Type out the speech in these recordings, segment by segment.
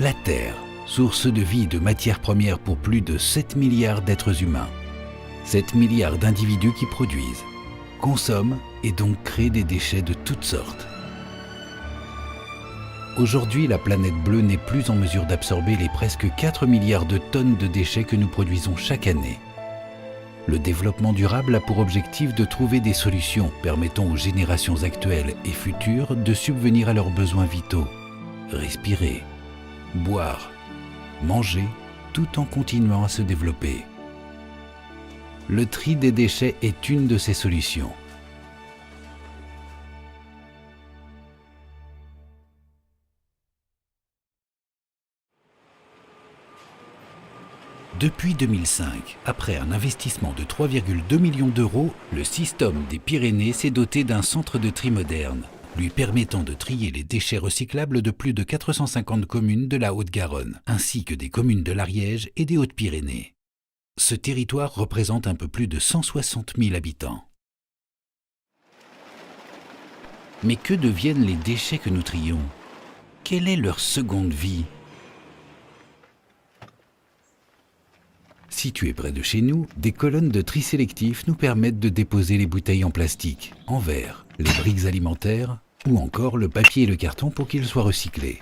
La Terre, source de vie et de matières premières pour plus de 7 milliards d'êtres humains. 7 milliards d'individus qui produisent, consomment et donc créent des déchets de toutes sortes. Aujourd'hui, la planète bleue n'est plus en mesure d'absorber les presque 4 milliards de tonnes de déchets que nous produisons chaque année. Le développement durable a pour objectif de trouver des solutions permettant aux générations actuelles et futures de subvenir à leurs besoins vitaux. Respirer, boire, manger, tout en continuant à se développer. Le tri des déchets est une de ces solutions. Depuis 2005, après un investissement de 3,2 millions d'euros, le Système des Pyrénées s'est doté d'un centre de tri moderne, lui permettant de trier les déchets recyclables de plus de 450 communes de la Haute-Garonne, ainsi que des communes de l'Ariège et des Hautes-Pyrénées. Ce territoire représente un peu plus de 160 000 habitants. Mais que deviennent les déchets que nous trions? Quelle est leur seconde vie? Situées près de chez nous, des colonnes de tri sélectif nous permettent de déposer les bouteilles en plastique, en verre, les briques alimentaires ou encore le papier et le carton pour qu'ils soient recyclés.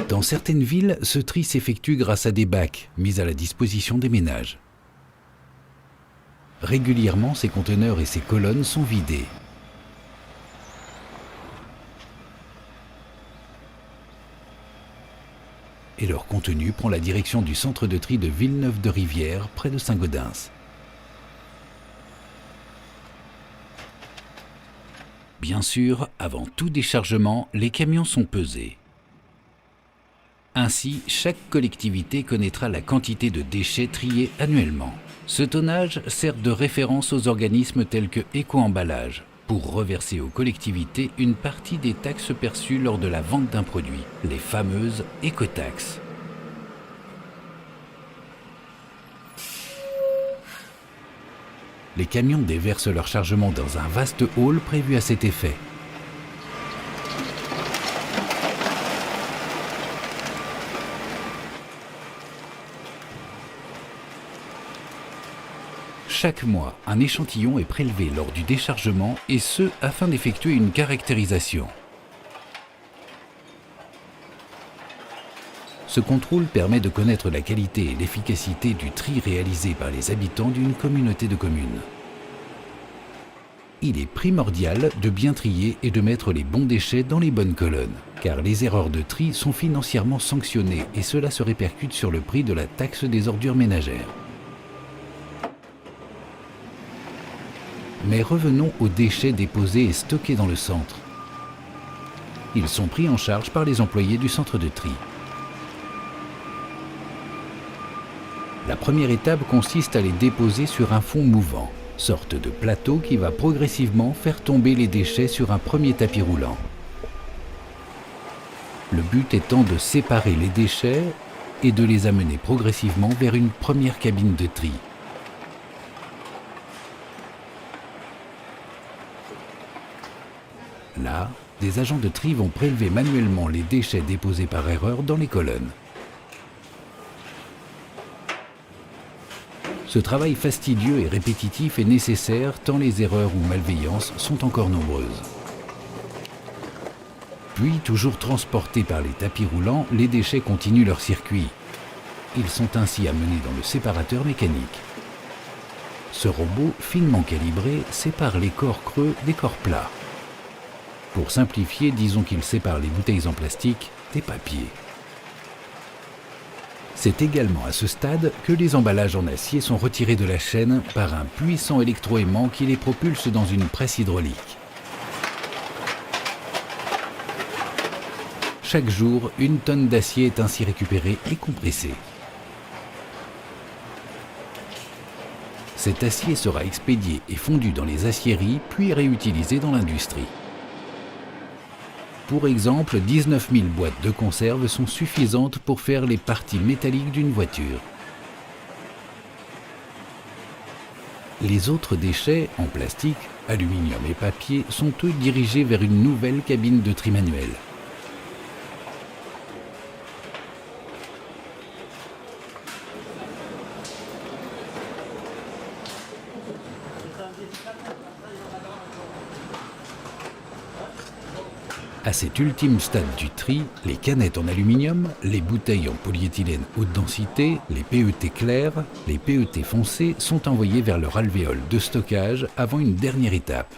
Dans certaines villes, ce tri s'effectue grâce à des bacs mis à la disposition des ménages. Régulièrement, ces conteneurs et ces colonnes sont vidés. Et leur contenu prend la direction du centre de tri de Villeneuve-de-Rivière, près de Saint-Gaudens. Bien sûr, avant tout déchargement, les camions sont pesés. Ainsi, chaque collectivité connaîtra la quantité de déchets triés annuellement. Ce tonnage sert de référence aux organismes tels que Éco-Emballage, pour reverser aux collectivités une partie des taxes perçues lors de la vente d'un produit, les fameuses écotaxes. Les camions déversent leur chargement dans un vaste hall prévu à cet effet. Chaque mois, un échantillon est prélevé lors du déchargement et ce, afin d'effectuer une caractérisation. Ce contrôle permet de connaître la qualité et l'efficacité du tri réalisé par les habitants d'une communauté de communes. Il est primordial de bien trier et de mettre les bons déchets dans les bonnes colonnes, car les erreurs de tri sont financièrement sanctionnées et cela se répercute sur le prix de la taxe des ordures ménagères. Mais revenons aux déchets déposés et stockés dans le centre. Ils sont pris en charge par les employés du centre de tri. La première étape consiste à les déposer sur un fond mouvant, sorte de plateau qui va progressivement faire tomber les déchets sur un premier tapis roulant. Le but étant de séparer les déchets et de les amener progressivement vers une première cabine de tri. Là, des agents de tri vont prélever manuellement les déchets déposés par erreur dans les colonnes. Ce travail fastidieux et répétitif est nécessaire tant les erreurs ou malveillances sont encore nombreuses. Puis, toujours transportés par les tapis roulants, les déchets continuent leur circuit. Ils sont ainsi amenés dans le séparateur mécanique. Ce robot, finement calibré, sépare les corps creux des corps plats. Pour simplifier, disons qu'il sépare les bouteilles en plastique des papiers. C'est également à ce stade que les emballages en acier sont retirés de la chaîne par un puissant électroaimant qui les propulse dans une presse hydraulique. Chaque jour, 1 tonne d'acier est ainsi récupérée et compressée. Cet acier sera expédié et fondu dans les aciéries, puis réutilisé dans l'industrie. Pour exemple, 19 000 boîtes de conserve sont suffisantes pour faire les parties métalliques d'une voiture. Les autres déchets, en plastique, aluminium et papier, sont eux dirigés vers une nouvelle cabine de tri manuel. À cet ultime stade du tri, les canettes en aluminium, les bouteilles en polyéthylène haute densité, les PET clairs, les PET foncés sont envoyés vers leur alvéole de stockage avant une dernière étape.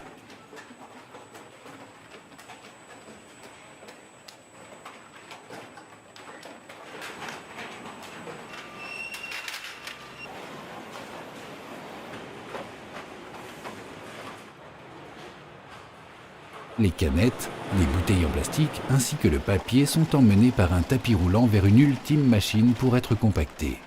Les canettes, les bouteilles en plastique ainsi que le papier sont emmenés par un tapis roulant vers une ultime machine pour être compactés.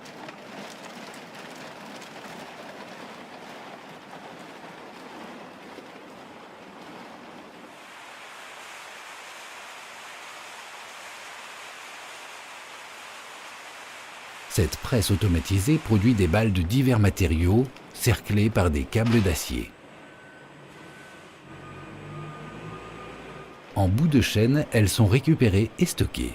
Cette presse automatisée produit des balles de divers matériaux, cerclées par des câbles d'acier. En bout de chaîne, elles sont récupérées et stockées.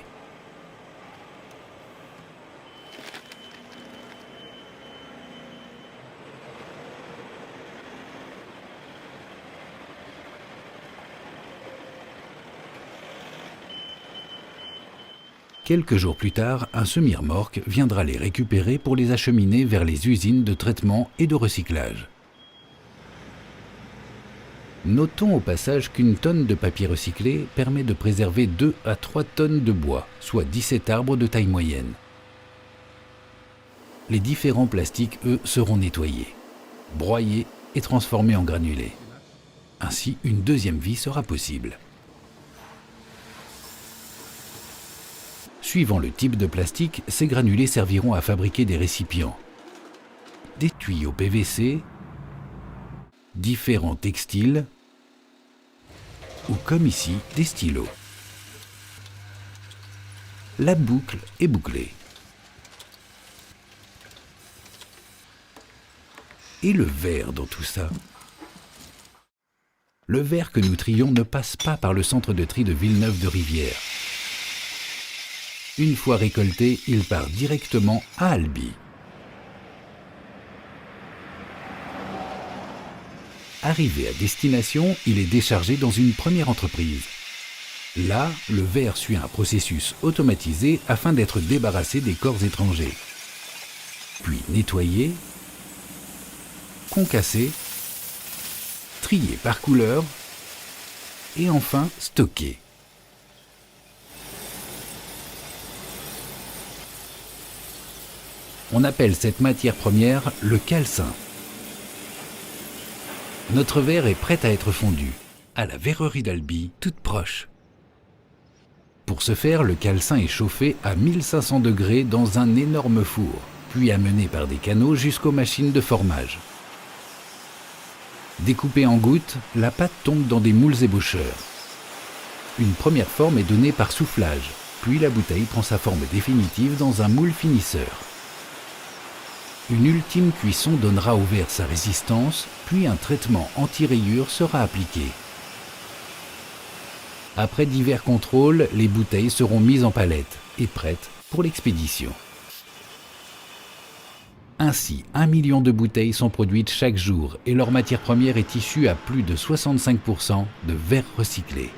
Quelques jours plus tard, un semi-remorque viendra les récupérer pour les acheminer vers les usines de traitement et de recyclage. Notons au passage qu'une tonne de papier recyclé permet de préserver 2 à 3 tonnes de bois, soit 17 arbres de taille moyenne. Les différents plastiques, eux, seront nettoyés, broyés et transformés en granulés. Ainsi, une deuxième vie sera possible. Suivant le type de plastique, ces granulés serviront à fabriquer des récipients, des tuyaux PVC, différents textiles, ou comme ici, des stylos. La boucle est bouclée. Et le verre dans tout ça? Le verre que nous trions ne passe pas par le centre de tri de Villeneuve-de-Rivière. Une fois récolté, il part directement à Albi. Arrivé à destination, il est déchargé dans une première entreprise. Là, le verre suit un processus automatisé afin d'être débarrassé des corps étrangers. Puis nettoyé, concassé, trié par couleur et enfin stocké. On appelle cette matière première le calcin. Notre verre est prêt à être fondu, à la verrerie d'Albi, toute proche. Pour ce faire, le calcin est chauffé à 1500 degrés dans un énorme four, puis amené par des canaux jusqu'aux machines de formage. Découpée en gouttes, la pâte tombe dans des moules ébaucheurs. Une première forme est donnée par soufflage, puis la bouteille prend sa forme définitive dans un moule finisseur. Une ultime cuisson donnera au verre sa résistance, puis un traitement anti-rayures sera appliqué. Après divers contrôles, les bouteilles seront mises en palette et prêtes pour l'expédition. Ainsi, 1 million de bouteilles sont produites chaque jour et leur matière première est issue à plus de 65% de verre recyclé.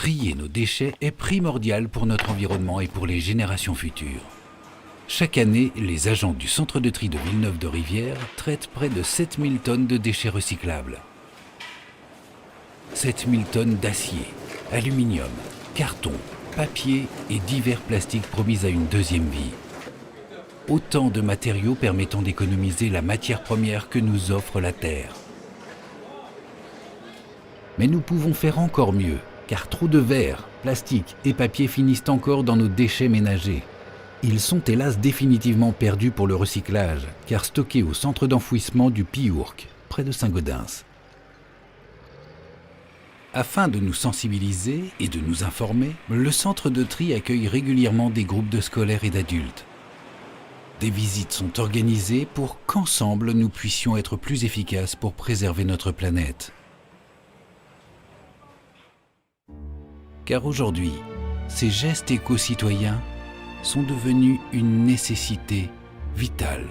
Trier nos déchets est primordial pour notre environnement et pour les générations futures. Chaque année, les agents du centre de tri de Villeneuve-de-Rivière traitent près de 7000 tonnes de déchets recyclables. 7000 tonnes d'acier, aluminium, carton, papier et divers plastiques promis à une deuxième vie. Autant de matériaux permettant d'économiser la matière première que nous offre la Terre. Mais nous pouvons faire encore mieux, car trop de verre, plastique et papier finissent encore dans nos déchets ménagers. Ils sont hélas définitivement perdus pour le recyclage, car stockés au centre d'enfouissement du Piourc, près de Saint-Gaudens. Afin de nous sensibiliser et de nous informer, le centre de tri accueille régulièrement des groupes de scolaires et d'adultes. Des visites sont organisées pour qu'ensemble nous puissions être plus efficaces pour préserver notre planète. Car aujourd'hui, ces gestes éco-citoyens sont devenus une nécessité vitale.